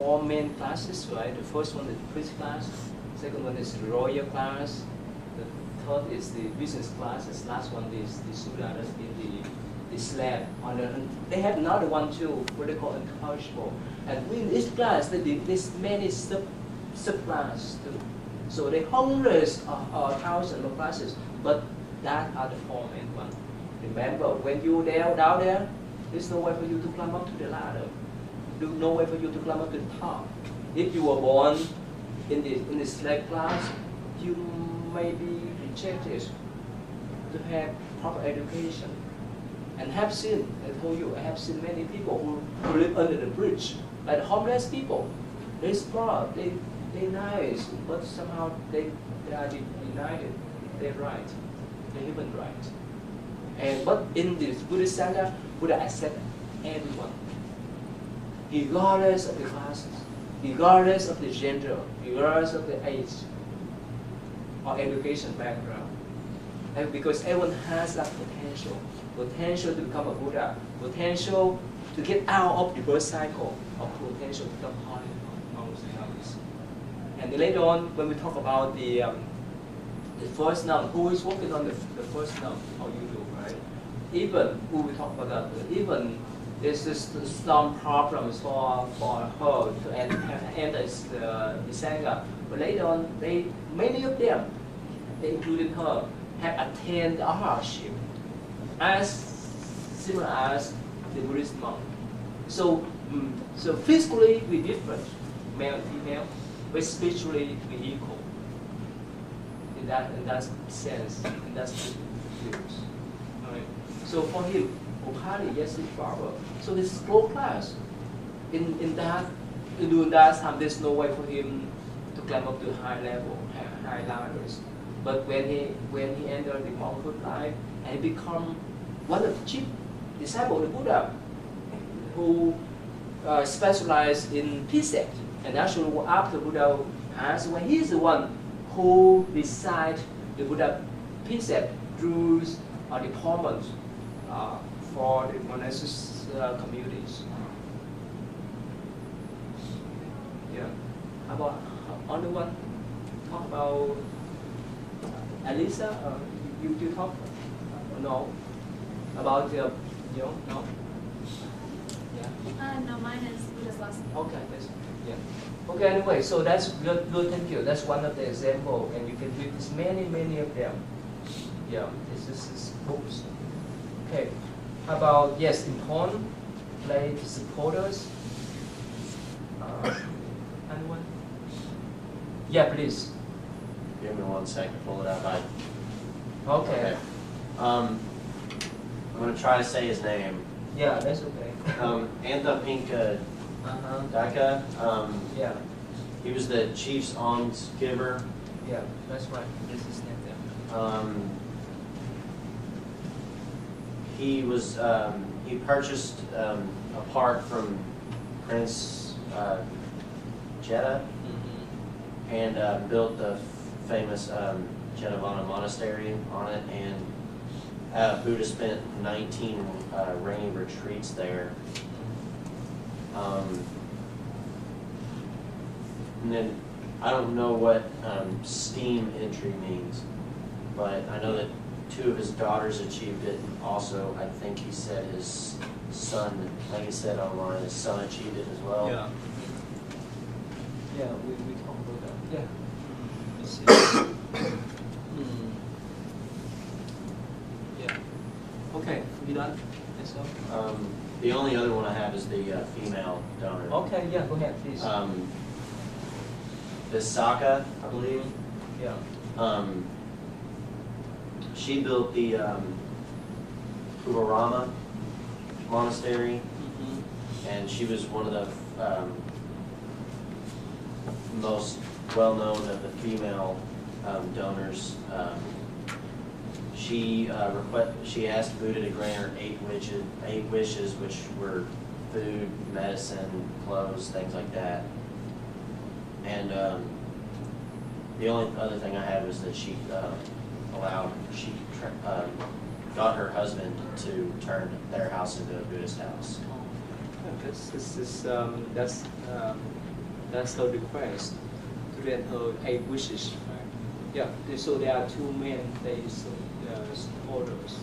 four main classes, right? The first one is the priest class, second one is the royal class, the third is the business class, the last one is the Suda, that's in the slab. They have another one too, what they call incorrigible. And in this class, there's many subclasses too. So there are hundreds or thousands of classes, but that are the four main ones. Remember, when you're down there, there's no way for you to climb up to the ladder. There's no way for you to climb up to the top. If you were born in the slave class, you may be rejected to have proper education. And have seen, I told you, I have seen many people who live under the bridge, like homeless people. They're smart, they're nice, but somehow they are denied their right, their human right. But in the Buddhist Sangha, Buddha accepts everyone, regardless of the classes, regardless of the gender, regardless of the age or education background. And because everyone has that potential to become a Buddha, potential to get out of the birth cycle, or potential to become holy amongst the others. And then later on, when we talk about the first noun, who is working on the first noun, how you do, right? Even, who we talk about that, even there's just some problems for her to enter the Sangha. But later on, many of them, including her, have attained the arhatship as similar as the Buddhist monk. So physically we different, male and female, but spiritually we equal. In that sense, in that views. Right. So for him, Upali, yes, he's barber. So this is low class. During that time, there's no way for him to climb up to high level, high ladders. But when he entered the monkhood life and he become one of the chief disciples of the Buddha, who specialized in precept, and actually after Buddha passed away, he's the one who recite the Buddha precept, rules, or deployments for the monastic communities. Yeah. How about other one? Talk about Elisa. You talk? No. About no. Yeah. No, mine is Buddha's last name. Okay. That's, yeah. Okay. Anyway, so that's good. Thank you. That's one of the example, and you can read this many of them. Yeah. This is books. Okay. How about yes, important play supporters. Anyone? Yeah, please. Give me 1 second to pull it up. Okay. I'm going to try to say his name. Yeah, that's okay. Anthapinka Daka. Yeah. He was the chief's alms giver. Yeah, that's right. This is his name there. He was he purchased a park from Prince Jeddah and built the famous Jetavana monastery on it, and Buddha spent 19 rainy retreats there. And then I don't know what steam entry means, but I know that 2 of his daughters achieved it, and also I think he said his son, like he said online, his son achieved it as well. Yeah. Yeah, we talk about that. Yeah. Let's see. Yeah. Okay, we done? That's all. The only other one I have is the female donor. Okay, yeah, go ahead, please. Visakha, I believe. Yeah. She built the Ubarama monastery, and she was one of the most well-known of the female donors. She asked Buddha to grant her 8 wishes, which were food, medicine, clothes, things like that. And the only other thing I had was that she got her husband to turn their house into a Buddhist house. That's That's her request to grant her 8 wishes. Right? Yeah. So there are 2 main orders.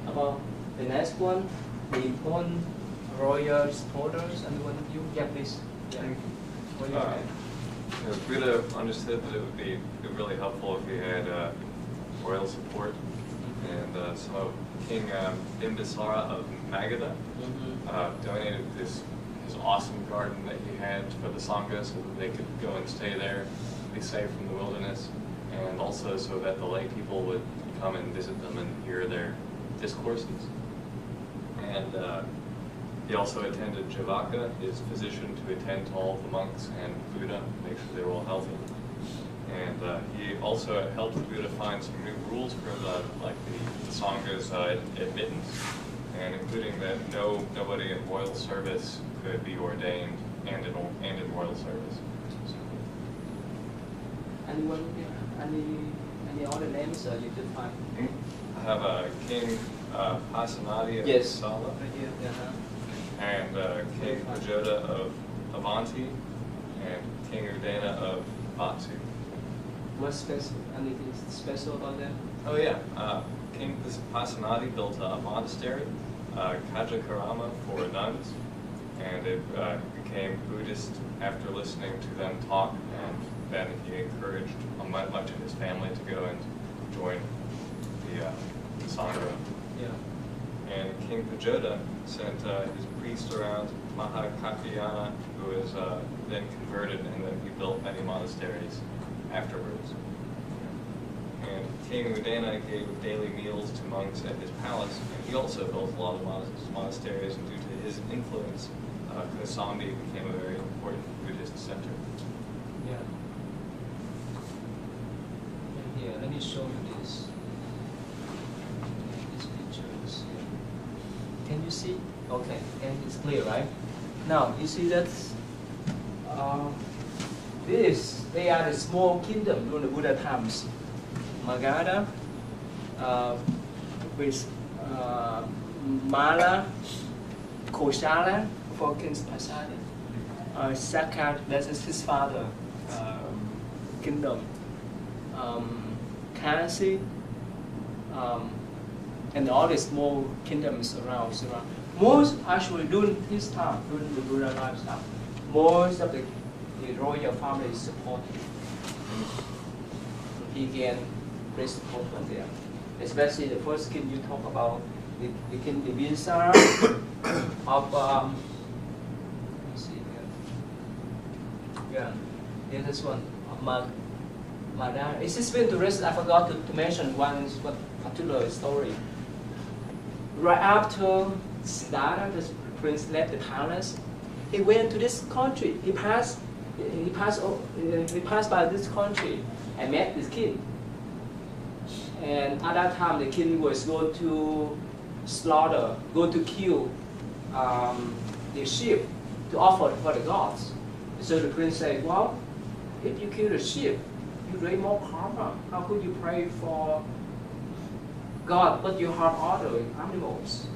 About the next one, the important royal orders. Anyone of you? Yeah, please. Yeah. What do you think? Buddha understood that it would be really helpful if he had royal support, and so King Bimbisara of Magadha donated his awesome garden that he had for the Sangha so that they could go and stay there, be safe from the wilderness, and also so that the lay people would come and visit them and hear their discourses. And he also attended Javaka, his physician, to attend to all the monks and Buddha, make sure they were all healthy. And he also helped Buddha find some new rules for the Sangha's admittance, and including that nobody in royal service could be ordained and in royal service. So. Anyone? Any other names you could find? I have King Pasanadi of Yes. Sala. Right here. And King Pajoda of Avanti, and King Udana of Batu. What's special? Anything special about them? Oh yeah, King Pasanadi built a monastery, Kajakarama, for nuns, and it became Buddhist after listening to them talk, and then he encouraged much of his family to go and join the Sangha. Yeah. And King Pajoda sent his priest around, Mahakakayana, who was then converted, and then he built many monasteries afterwards. And King Udana gave daily meals to monks at his palace, and he also built a lot of monasteries, and due to his influence, Kosambi became a very important Buddhist center. Yeah. And here, let me show you this. These pictures. Can you see? Okay, and it's clear, right? Now, you see that they are the small kingdom during the Buddha times. Magadha, with Mala, Koshala for King Pasada, Sakar, that is his father, kingdom, Kasi, and all the small kingdoms around. Most actually during his time, during the Buddha lifetime, most of the royal family is supported. He gained great support from them. Especially the first king you talk about, the King Bimbisara of let me see here. Yeah, this one of Madara. It's just very interesting. I forgot to mention one particular story. Right after Siddhartha, the prince, left the palace, he went to this country. He passed by this country and met this king. And at that time, the king was going to kill the sheep to offer for the gods. So the prince said, well, if you kill the sheep, you raise more karma. How could you pray for God, but you harm other animals?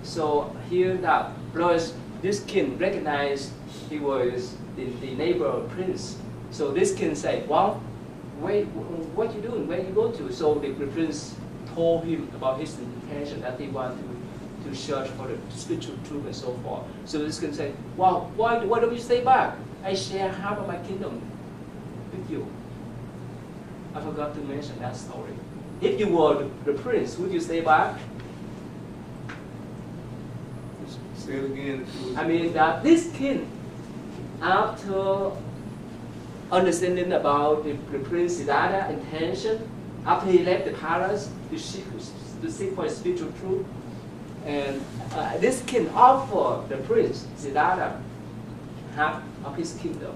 So here that, plus this king recognized he was the neighbor prince. So this king said, well, wait, what you doing? Where you go to? So the prince told him about his intention, that he wanted to search for the spiritual truth and so forth. So this king said, well, why don't you stay back? I share half of my kingdom with you. I forgot to mention that story. If you were the prince, would you stay back? Say it again. I mean that this king, after understanding about the Prince Siddhartha intention, after he left the palace to seek for spiritual truth, and this king offered the Prince Siddhartha half of his kingdom.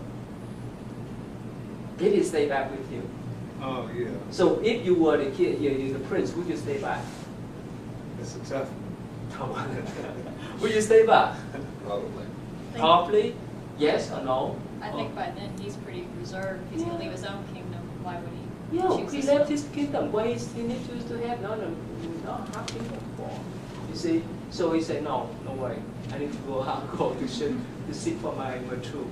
Did he stay back with you? Oh, yeah. So if you were the king, the prince, would you stay back? That's a tough one. Would you stay back? Probably. Probably. Yes or no? I think by then he's pretty reserved. He's going to leave his own kingdom. Why would he? Yeah, choose he this left one? his kingdom. Why he need to have not half kingdom for? You see, So he said, no way. I need to go out, go to seek for my truth.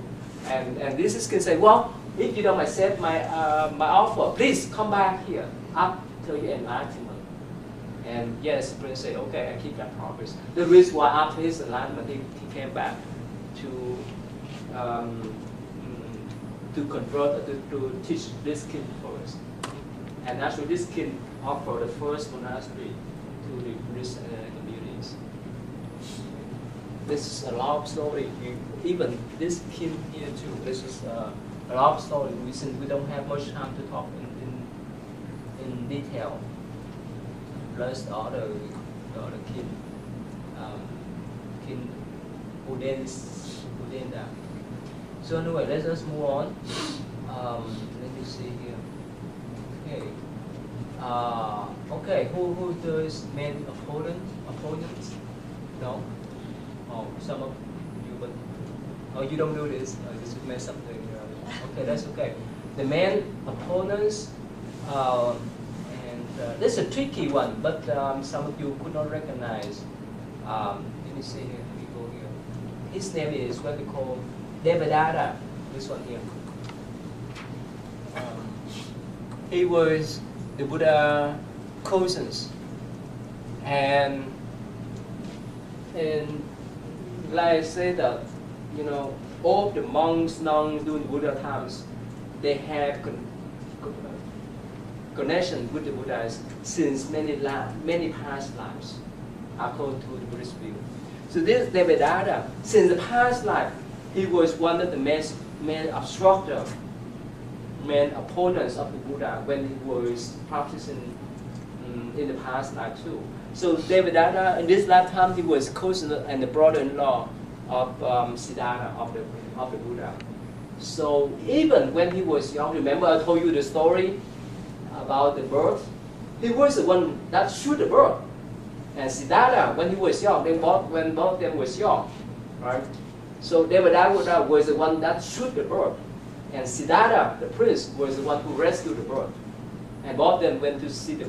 And this king said, well, if you don't accept my offer, please come back here after your enlightenment. And yes, Prince said, okay, I keep that promise. The reason why after his enlightenment, he came back to convert, to teach this king first. And actually this king offered the first monastery to the Buddhist communities. This is a long story. Even this king here too, this is a long story. Since we don't have much time to talk in detail. Plus the other king, King Udenda. So anyway, let us move on. Let me see here. Okay. Okay. Who is main opponents? No. Oh, some of you, but you don't do this. This is mess something. Okay, that's okay. The main opponents. This is a tricky one, but some of you could not recognize. Let me see here. We go here. His name is what we call Devadatta. This one here. He was the Buddha cousins, and like I said that, all the monks known during Buddha times, they have connection with the Buddhas since many past lives, according to the Buddhist view. So this Devadatta, since the past life, he was one of the main obstructors, main opponents of the Buddha when he was practicing in the past life too. So Devadatta, in this lifetime, he was cousin and the brother-in-law of Siddhartha, of the Buddha. So even when he was young, remember I told you the story about the birth? He was the one that shoot the bird. And Siddhartha, when he was young, when both of them was young, right? So Devadatta was the one that shoot the bird. And Siddhartha, the prince, was the one who rescued the bird. And both of them went to see the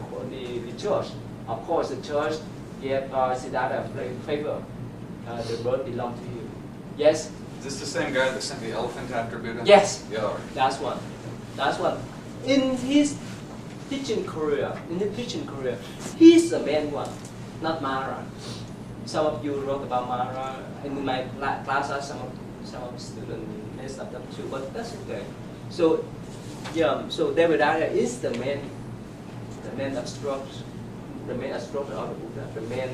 church. Of course, the church gave Siddhartha favor. The bird belonged to you. Yes? Is this the same guy that sent the elephant after Buddha? Yes. Yeah. All right. That's one. In his teaching career, he's the main one, not Mara. Some of you wrote about Mara. In my class, some of the students messed up too, but that's okay. So, so Devadatta is the main obstructor of the Buddha, the main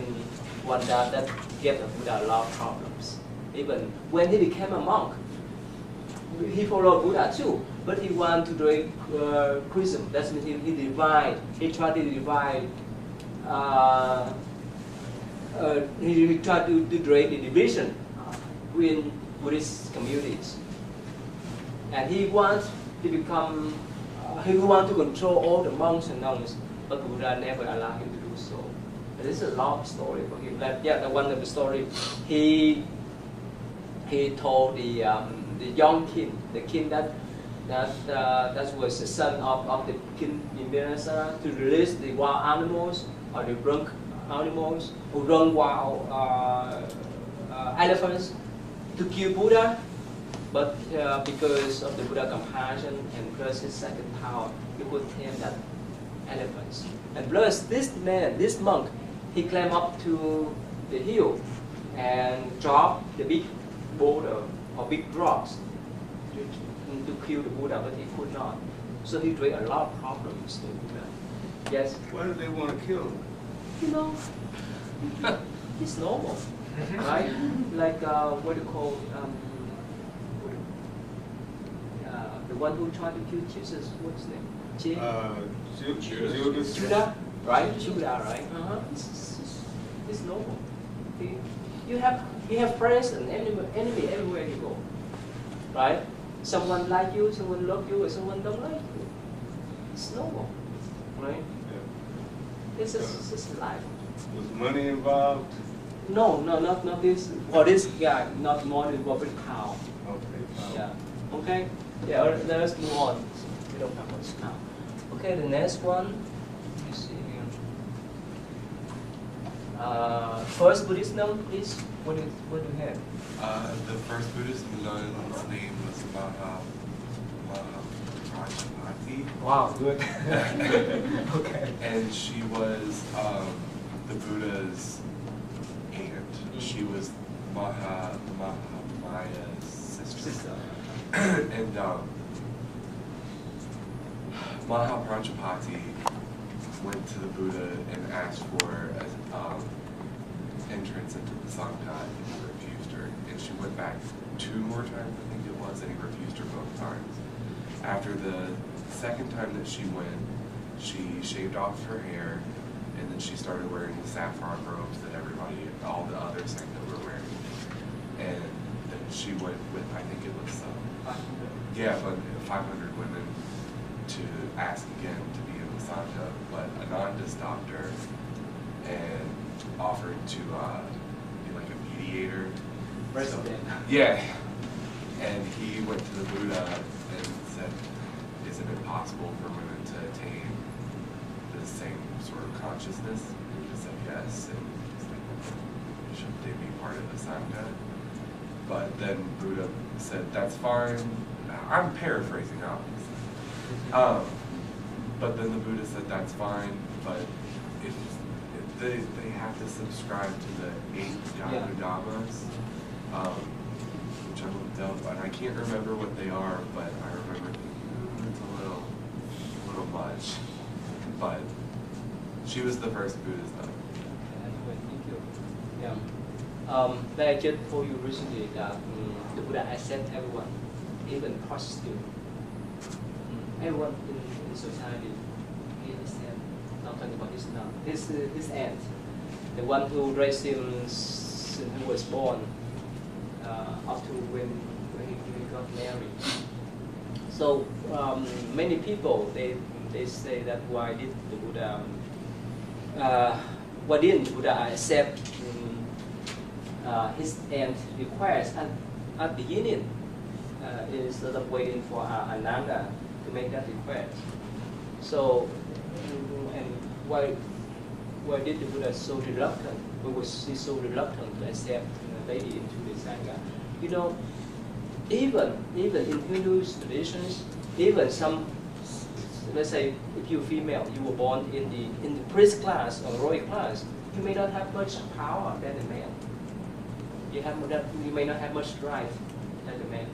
one that gave the Buddha a lot of problems. Even when he became a monk, he followed Buddha too, but he wanted to do Chrism. That means he tried to divide. He tried to create the division between Buddhist communities, and he wants to become. He wants to control all the monks and nuns, but Buddha never allowed him to do so. And this is a long story for him. The one of the story he told the young king, the king that was the son of the king in Minnesota, to release the wild animals or the drunk animals who run wild elephants to kill Buddha, but because of the Buddha compassion and plus his second power, he could tame that elephants. And plus this monk, he climbed up to the hill and dropped the big boulder or big rocks to kill the Buddha, but he could not. So he created a lot of problems to Buddha. Yes? Why did they want to kill him? It's normal, right? Like what do you call the one who tried to kill Jesus? What's his name? Judah, right? Judah, right? It's normal. You have friends and enemy everywhere you go, right? Someone like you, someone love you, or someone don't like you. It's normal, right? Yeah. This is life. Was money involved? No, not this. For this guy, not more involved with power. Okay. Yeah. Okay. Yeah. Let us move on. We don't have much time. Okay. The next one. Let me see here. First Buddhist nun, please. What do you have? The first Buddhist nun's name was Prajapati. Wow, good. Okay. And she was the Buddha's aunt. She was Mahamaya's sister. And Mahaprajapati went to the Buddha and asked for entrance into the Sangha, and he refused her. And she went back 2 more times, I think it was, and he refused her both times. After the second time that she went, she shaved off her hair, and then she started wearing the saffron robes that all the other Sangha were wearing. And then she went with, I think it was, 500 women to ask again to be in the Sangha, but Ananda stopped her and offered to be like a mediator. President. Yeah. And he went to the Buddha and said, isn't it possible for women to attain the same sort of consciousness? And he said yes. And he's like, shouldn't they be part of the Sangha? But then Buddha said, that's fine. I'm paraphrasing, obviously. But then the Buddha said, that's fine, but if they have to subscribe to the 8 Dhammas, which I looked up, and I can't remember what they are, but I remember thinking, it's a little much. But she was the first Buddhist nun. Anyway, thank you. Yeah. That I just told you recently that the Buddha accepts everyone, even prostitute. Everyone in society, he accepts. Not talking about his nun, his aunt, the one who raised him since he was born, up to when he got married. So many people they say that why didn't the Buddha accept his aunt request at beginning instead of waiting for Ananda to make that request. So and why did the Buddha so reluctant? Why was he so reluctant to accept a lady into the Sangha? You know, even in Hindu traditions, even some, let's say, if you're female, you were born in the priest class or royal class, you may not have much power than a man. You may not have much drive than a man.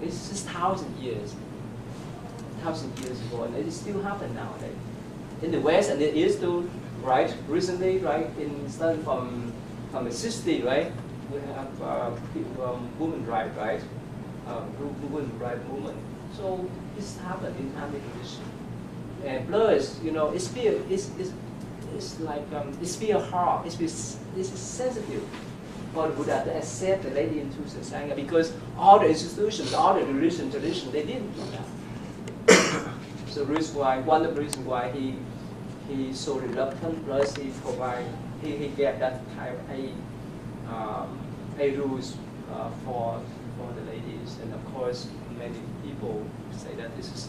It's just 1,000 years ago, and it still happens nowadays. In the West, and it is still, right, recently, right, starting from the 60s, right, we have women right, right, women right movement. So this happened in Tamil tradition. And plus, you know, it's like, it's feel hard, it's sensitive for the Buddha to accept the lady into the Sangha, because all the institutions, all the religion tradition, they didn't do that. So one of the reasons why he's so reluctant, plus he gave that type a rules for the ladies, and of course many people say that this is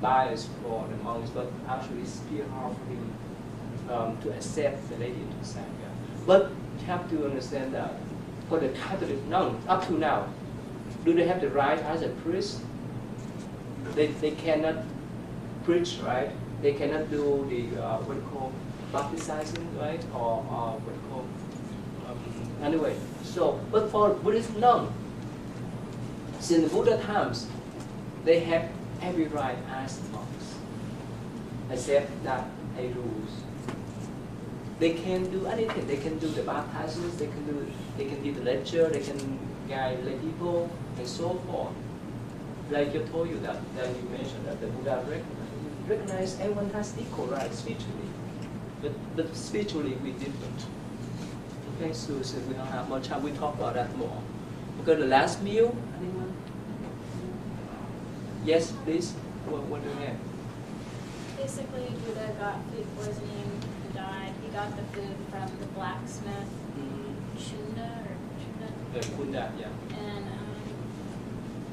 bias for the monks, but actually it's still hard for him to accept the lady into Sangha. But you have to understand that for the Catholic nuns, up to now, do they have the right as a priest? They cannot preach, right? They cannot do the what you call baptizing, right? Or what you call anyway. So, but for Buddhist nuns, since Buddha times, they have every right as monks, except that a rules. They can do anything. They can do the baptizing. They can give the lecture. They can guide lay people and so forth. Like you told you that you mentioned that the Buddha recognize everyone has equal rights spiritually, but spiritually we different. Okay, so we don't have much time. We talk about that more. Okay, the last meal. Anyone? Yes, please. What do you have? Basically, Buddha got food poisoning. He died. He got the food from the blacksmith, Chunda. The Kunda, yeah. And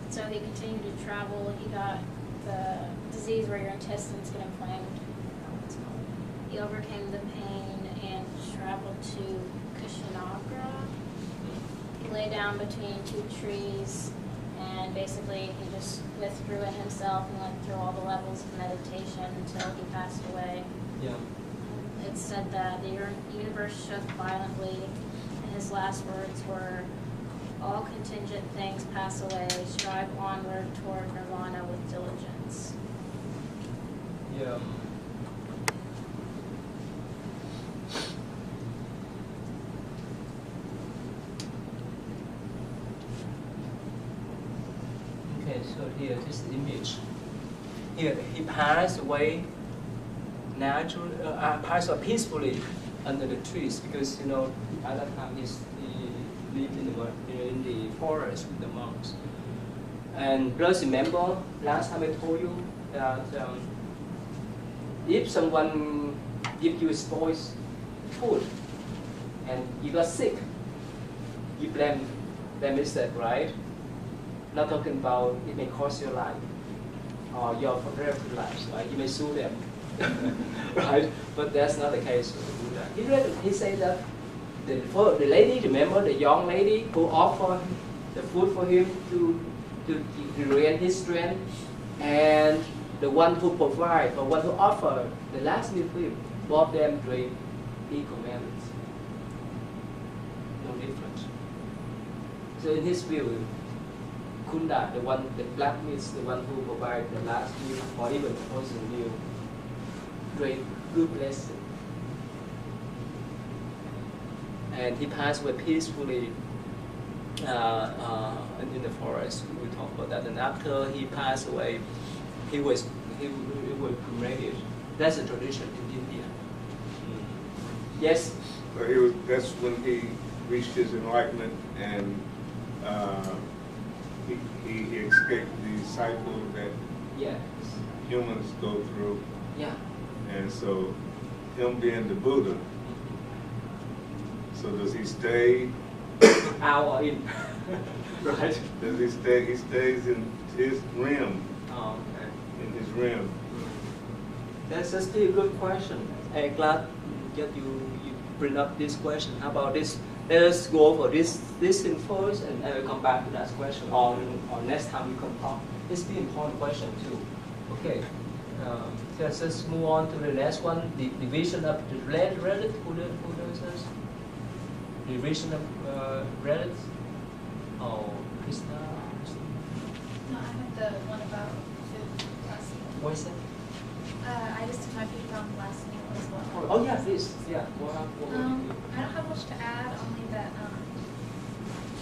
so he continued to travel. He got the disease where your intestines get inflamed. he overcame the pain and traveled to Kushinagra. He lay down between two trees, and basically he just withdrew in himself and went through all the levels of meditation until he passed away. Yeah. It said that the universe shook violently, and his last words were, "All contingent things pass away. Strive onward toward nirvana with diligence." Yeah. Okay, so here this image. Here he passed away naturally, passed away peacefully under the trees, because you know at that time he lived in the forest with the monks. And plus remember last time I told you that if someone gives you spoiled food and you got sick, you blame it, right? Not talking about it may cost your life or your relative lives, right? You may sue them, right? But that's not the case with Buddha. He said that the lady, remember the young lady who offered the food for him to regain his strength, and the one who provided or one who offered the last meal for him, both of them drink equal merits. No difference. So in his view, Kunda, the black meat, the one who provided the last meal or even the poison meal, drink good blessing. And he passed away peacefully in the forest. We talked about that. And after he passed away, he was cremated. That's a tradition in India. Yes. So that's when he reached his enlightenment, and he escaped the cycle that Yes. humans go through. Yeah. And so, him being the Buddha, so does he stay? Out or in? Right. Does he stay? He stays in his realm. Oh, okay. In his realm. That's still a good question. I'm glad that you bring up this question. How about this? Let us go over this thing first, and I will come back to that question on next time we come talk. It's the important question too. Okay. Let's just move on to the last one. The division of the relative. Buddha says. Division of relatives. Oh, Krishna. No, I had the one about food last meal. What is it? I just took my feet on last meal as well. Oh yeah, please. Yeah. What I don't have much to add, only that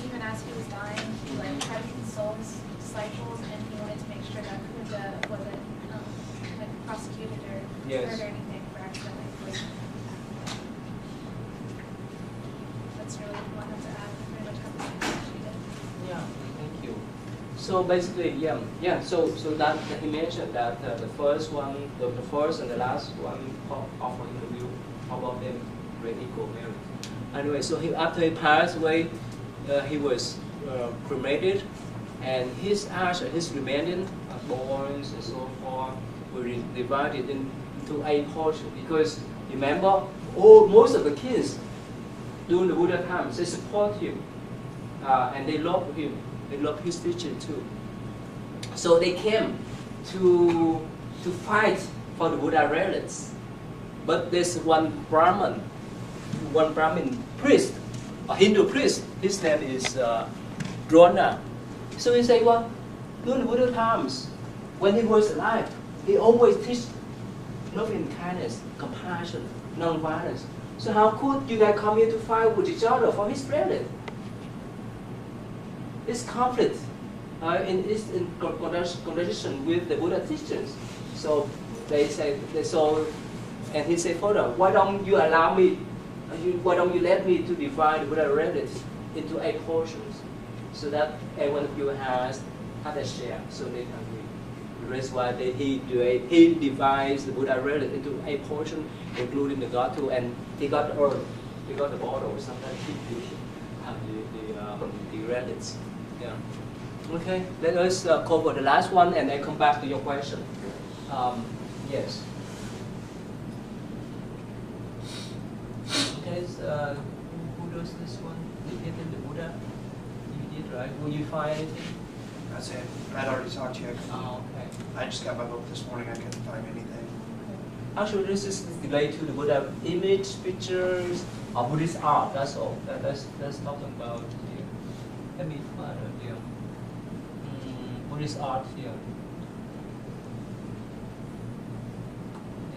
even as he was dying, he tried to console his disciples, and he wanted to make sure that Buddha wasn't prosecuted or Yes. hurt or anything for accidentally poisoning. That's really what I have to add. Pretty much have the same thing she did. Yeah, thank you. So basically, yeah. So that he mentioned that the first one, the first and the last one offer interview, all of them great equal merit. Anyway, so after he passed away, he was cremated, and his ashes, his remaining bones and so forth, were divided into 8 portions. Because remember, most of the kids during the Buddha times, they support him, and they love him. They love his teaching too. So they came to fight for the Buddha relics. But there's one Brahmin priest, a Hindu priest. His name is Drona. So he said, well, during the Buddha times, when he was alive, he always teach loving kindness, compassion, non-violence. So how could you guys come here to fight with each other for his relic? It's conflict, it's in contradiction with the Buddha teachings. So they say, and he said further, why don't you allow me, why don't you let me to divide the Buddha relics into 8 portions, so that every one of you has a share, so they can read. That's why he divides the Buddha relic into 8 portions, including the god too, and he got the earth, he got the bottle, sometimes he have the relics. Yeah. Okay, let us cover the last one and then come back to your question. Yes. is who does this one? Depicted the Buddha. You did, right? Will you find anything? That's it. I'd already talked to you. Oh, okay. I just got my book this morning. I couldn't find anything. Actually, this is related to the Buddha image, pictures, or Buddhist art. That's all. That's talking about here. Let me find it here. Buddhist art here.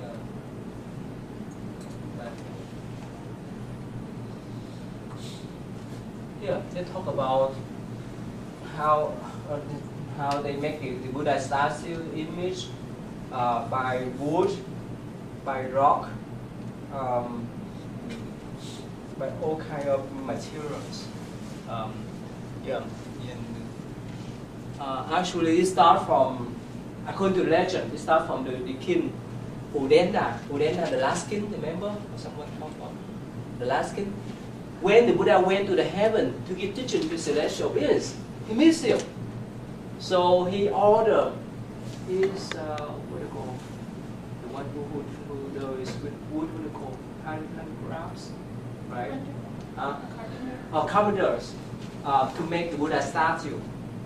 Yeah. Right. Yeah, they talk about how they make the Buddha statue image by wood, by rock, by all kind of materials. Yeah. Actually, it starts from, according to legend, it starts from the king Udenda, the last king, remember? Someone talked about the last king. When the Buddha went to the heaven to give teaching to celestial beings, he missed him. So he ordered his, what do you call, the one who does with wood, what do you call, handicrafts, right? Carpenters, to make the Buddha statue,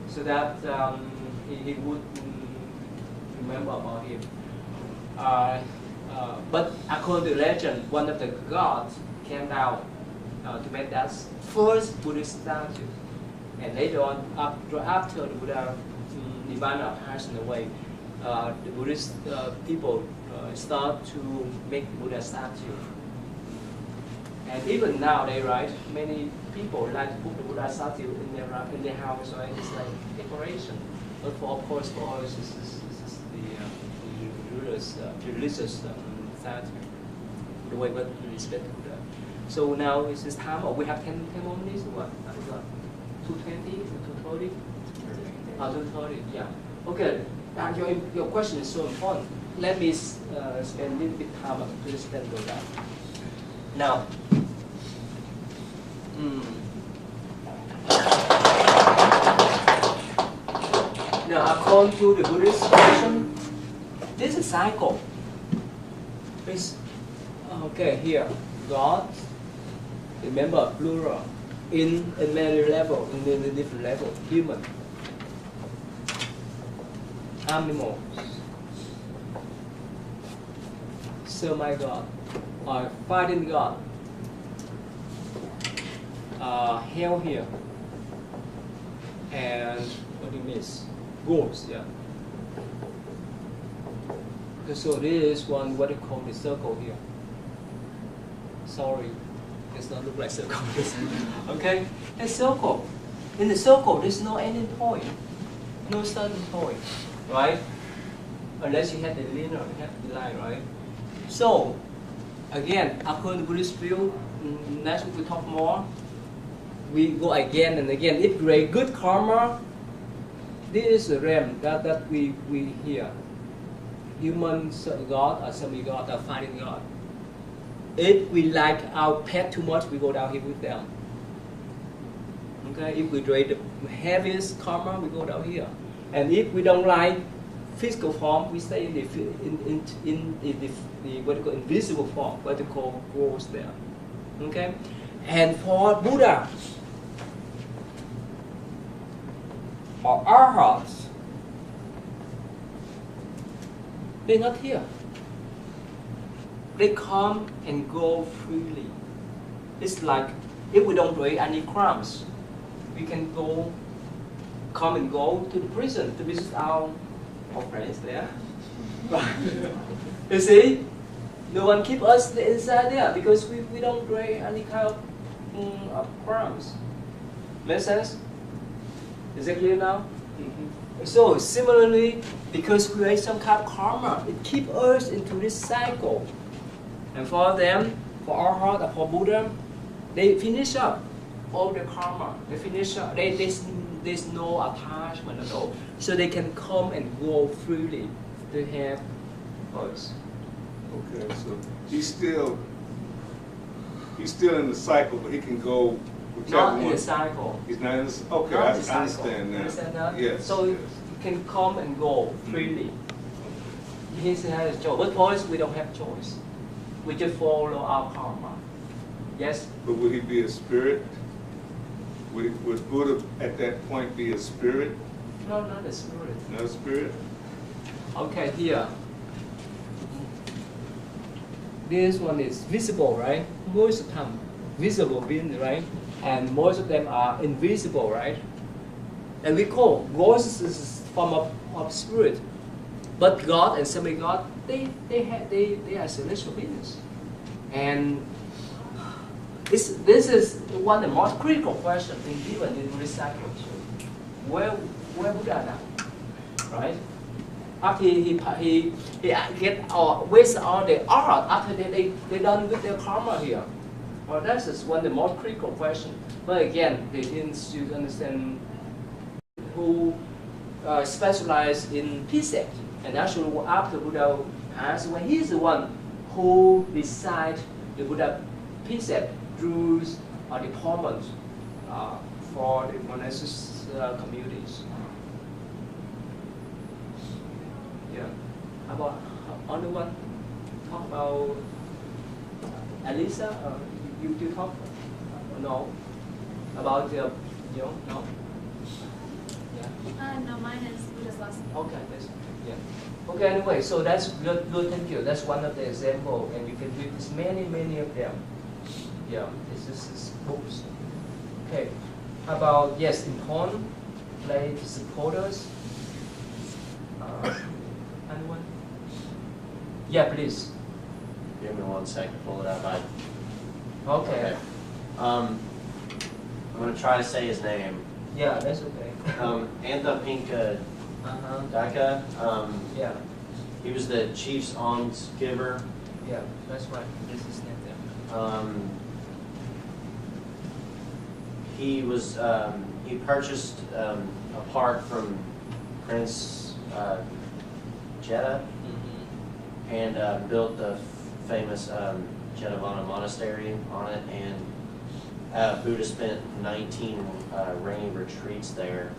so that he would remember about him. But according to legend, one of the gods came down to make that first Buddhist statue. And later on, after the Buddha Nirvana passed away, the Buddhist people start to make the Buddha statue. And even nowadays, right, many people like to put the Buddha statue in their house, right? It's like decoration. But of course, for us, this is the religious statue. The way we respect the Buddha. So now is this time, or we have 10 more minutes or what? 2:20, 2:30? 2:30, yeah. Okay, your question is so important. Let me spend a little bit of time to explain that. Now, now according to the Buddhist tradition, this is a cycle. It's, okay, here, God, remember plural, in many level, in a different level, human, animals, semi-God, or fighting God, hell here, and what do you miss? Ghosts, yeah. Okay, so this is one, what you call the circle here. Sorry, it's not look like circle. Okay, a circle. In the circle, there's no ending point, no starting point, right? Unless you have the linear, you have the line, right? So, again, according to Buddhist view, next week we talk more. We go again and again. If great good karma, this is the realm that we hear. Human God or semi-God or fighting God. If we like our pet too much, we go down here with them. Okay, if we create the heaviest karma, we go down here. And if we don't like physical form, we stay in the what you call invisible form, what you call ghost there. Okay, and for Buddha or Arhats, they're not here. They come and go freely. It's like if we don't create any crimes, we can come and go to the prison to visit our friends there. You see, no one keep us inside there because we don't create any kind of crimes. Make sense? Is it clear now? So similarly, because we create some kind of karma, it keeps us into this cycle. And for them, for our heart, or for Buddha, they finish up all the karma. They finish up. There's no attachment at all, so they can come and go freely to have us. Okay, so he's still in the cycle, but he can go whichever Not one. in the cycle. He's not in the okay. Not I in the cycle. understand that. Understand that? Yes. So yes. you can come and go freely. He has a choice. But for us, we don't have choice. We just follow our karma. Yes. But would he be a spirit? Would Buddha at that point be a spirit? No, not a spirit. No spirit? Okay, here. This one is visible, right? Most of the time, visible being, right? And most of them are invisible, right? And we call ghosts is form of spirit. But God and semi-God, they are celestial beings. And this is one of the most critical questions even in recycle. Where Buddha now, right? After he get waste all the art after they done with their karma here. Well, that is one of the most critical questions. But again, they didn't still understand who specialize in precept. And actually, after Buddha passed away, he's the one who decide the Buddha precept, rules, or departments for the monastic communities. Yeah. How about other one? Talk about Elisa. You talk? No. About the no. Yeah. No, mine is Buddha's last name. Okay. That's, yeah. Okay. Anyway, so that's good. Thank you. That's one of the example, and you can read this many of them. Yeah. This is books. Okay. How about yes, important play supporters. Anyone? Yeah, please. Give me 1 second to pull it up. Okay. I'm going to try to say his name. Yeah, that's okay. Anthapinka Daka. Yeah, He was the chief's alms giver. yeah, that's right. This is not them. He was he purchased a park from Prince Jeddah and built the famous Jetavana monastery on it, and Buddha spent 19 rainy retreats there.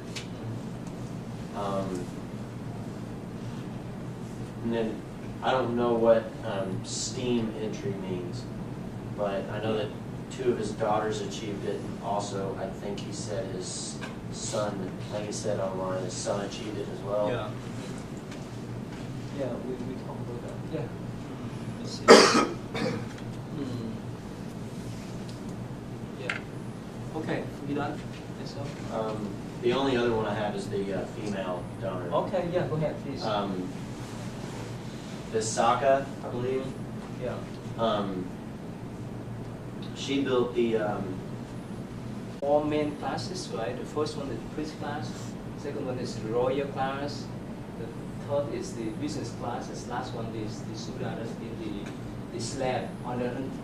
And then I don't know what steam entry means, but I know that 2 of his daughters achieved it, and also I think he said his son, like he said online, his son achieved it as well. Yeah. Yeah, we talk about that. Yeah. Let's see. Yeah. Okay, we done? Yes, so. The only other one I have is the female donor. Okay, yeah, go ahead, please. Visakha, I believe. Yeah. She built the 4 main classes, right? The first one is the priest class, second one is the royal class, the third is the business class, the last one is the Suda, that's the slab.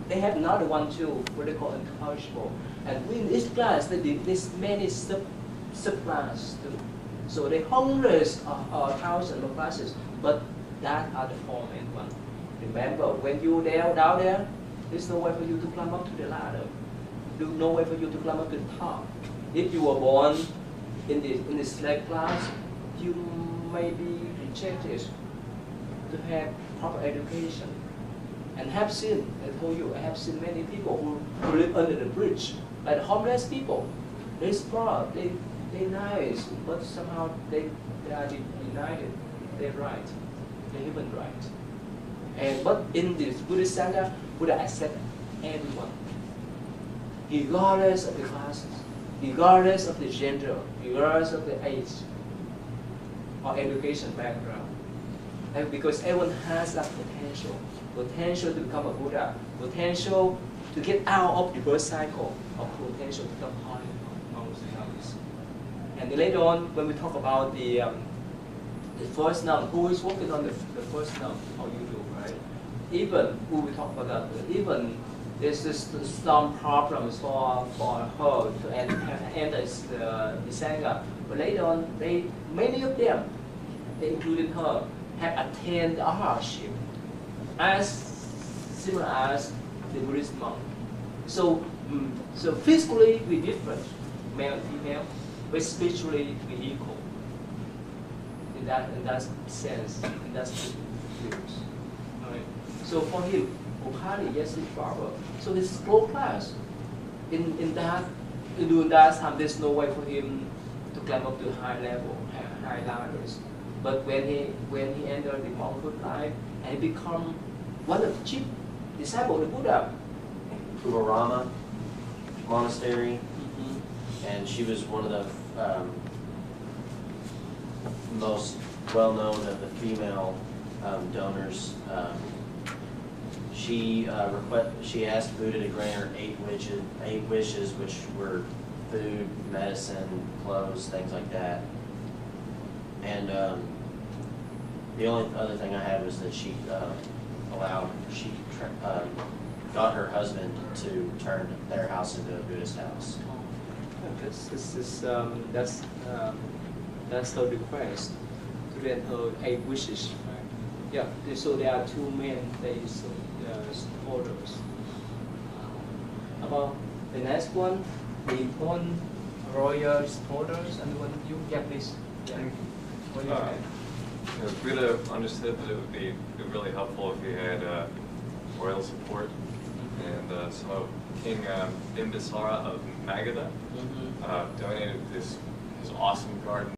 They have another one too, what they call incorrigible. And in each class, they did this many subclasses too. So they hundreds or thousands of classes, but that are the 4 main ones. Remember, when you down there, there's no way for you to climb up to the ladder. There's no way for you to climb up to the top. If you were born in the slave class, you may be rejected to have proper education. And have seen, I told you, I have seen many people who live under the bridge, like homeless people. They're smart, they're nice, but somehow they are denied their right, their human right. But in this Buddhist Sangha, Buddha accepts everyone, regardless of the classes, regardless of the gender, regardless of the age or education background. And because everyone has that potential to become a Buddha, potential to get out of the birth cycle, or potential to become holy amongst the others. And later on, when we talk about the first noun, who is working on the first noun, how you do, right? Even who we talk about that, even there's some problems for her to enter the Sangha. But later on, many of them, including her, have attained the arhatship as similar as the Buddhist monk. So physically we different, male and female, but spiritually we equal. In that sense, in that views. All right. So for him, Upali, yes, it's flower. So this is low class. In that, during that time, there's no way for him to climb up to high level, high ladders. But when he entered the monkhood life and he become one of the chief disciples of the Buddha. Uvarama Monastery, and she was one of the most well-known of the female donors. She asked Buddha to grant her eight wishes, which were food, medicine, clothes, things like that. And the only other thing I had was that she got her husband to turn their house into a Buddhist house. That's her request to grant her 8 wishes. Right? Yeah. So there are 2 main supporters. About the next one, the important royal supporters, and one you, yeah, please. Yeah. What do you think? Buddha understood that it would be really helpful if he had royal support, and so King Bimbisara of Magadha donated his awesome garden